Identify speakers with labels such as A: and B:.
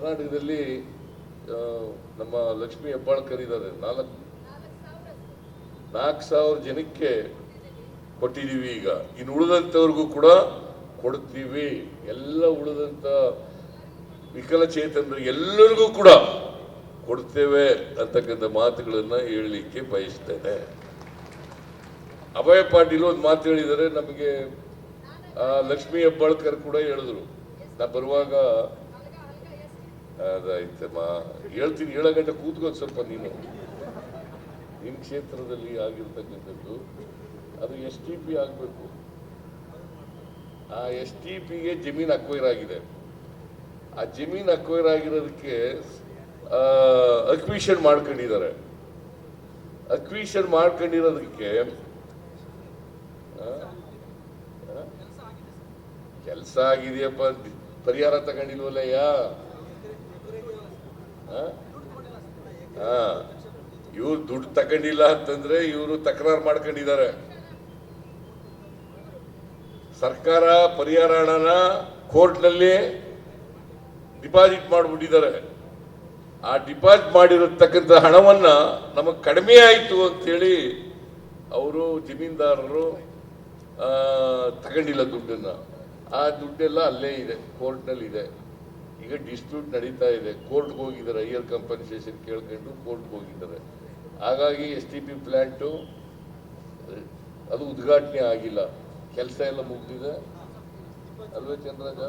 A: ಕರ್ನಾಟಕದಲ್ಲಿ ನಮ್ಮ ಲಕ್ಷ್ಮೀ ಹೆಬ್ಬಾಳ್ಕರ್ ಇದ್ದಾರೆ, 4,000 ಜನಕ್ಕೆ ಕೊಟ್ಟಿದ್ದೀವಿ. ಈಗ ಇನ್ನು ಉಳಿದಂಥವ್ರಿಗೂ ಕೂಡ ಕೊಡ್ತೀವಿ. ಎಲ್ಲ ಉಳಿದಂಥ ವಿಕಲಚೇತನರಿಗೆ ಎಲ್ಲರಿಗೂ ಕೂಡ ಕೊಡ್ತೇವೆ ಅಂತಕ್ಕಂಥ ಮಾತುಗಳನ್ನು ಹೇಳಲಿಕ್ಕೆ ಬಯಸ್ತೇನೆ. ಅಭಯ ಪಾಟೀಲ್ ಒಂದು ಮಾತು ಹೇಳಿದ್ದಾರೆ, ನಮಗೆ ಲಕ್ಷ್ಮೀ ಹೆಬ್ಬಾಳ್ಕರ್ ಕೂಡ ಹೇಳಿದ್ರು. ನಾ ಬರುವಾಗ ಅದಾಯ್ತಮ್ಮ ಹೇಳ್ತೀನಿ, 7 ಗಂಟೆ ಕೂತ್ಕೊಂಡು ಸ್ವಲ್ಪ ನೀನು ನಿಮ್ಮ ಕ್ಷೇತ್ರದಲ್ಲಿ ಆಗಿರ್ತಕ್ಕಂಥದ್ದು ಅದು STP ಆಗಬೇಕು. ಆ STPಗೆ ಜಮೀನು ಅಕ್ವೈರ್ ಆಗಿದೆ. ಆ ಜಮೀನು ಅಕ್ವೈರ್ ಆಗಿರೋದಕ್ಕೆ ಅಕ್ವಿಷನ್ ಮಾಡ್ಕೊಂಡಿದ್ದಾರೆ. ಅಕ್ವಿಷನ್ ಮಾಡ್ಕೊಂಡಿರೋದಕ್ಕೆ ಕೆಲಸ ಆಗಿದೆಯಪ್ಪ, ಪರಿಹಾರ ತಗೊಂಡಿಲ್ವಲ್ಲಯ್ಯ. ಇವ್ರು ದುಡ್ಡು ತಗೊಂಡಿಲ್ಲ ಅಂತಂದ್ರೆ ಇವರು ತಕರಾರು ಮಾಡ್ಕೊಂಡಿದ್ದಾರೆ. ಸರ್ಕಾರ ಪರಿಹಾರ ಹಣನ ಕೋರ್ಟ್ನಲ್ಲಿ ಡಿಪಾಸಿಟ್ ಮಾಡಿಬಿಟ್ಟಿದ್ದಾರೆ. ಆ ಡಿಪಾಸಿಟ್ ಮಾಡಿರತಕ್ಕಂಥ ಹಣವನ್ನ ನಮಗೆ ಕಡಿಮೆ ಆಯಿತು ಅಂತೇಳಿ ಅವರು ಜಮೀನ್ದಾರರು ತಗೊಂಡಿಲ್ಲ ದುಡ್ಡನ್ನ. ಆ ದುಡ್ಡೆಲ್ಲ ಅಲ್ಲೇ ಇದೆ, ಕೋರ್ಟ್ನಲ್ಲಿ ಇದೆ. ಈಗ ಡಿಸ್ಪ್ಯೂಟ್ ನಡೀತಾ ಇದೆ, ಕೋರ್ಟ್ಗೆ ಹೋಗಿದ್ದಾರೆ. ಹೈಯರ್ ಕಂಪನ್ಸೇಷನ್ ಕೇಳ್ಕೊಂಡು ಕೋರ್ಟ್ಗೆ ಹೋಗಿದ್ದಾರೆ. ಹಾಗಾಗಿ STP ಪ್ಲಾಂಟು ಅದು ಉದ್ಘಾಟನೆ ಆಗಿಲ್ಲ, ಕೆಲಸ ಎಲ್ಲ ಮುಗಿದಿದೆ ಅಲ್ವೇ ಚಂದ್ರಾಜ?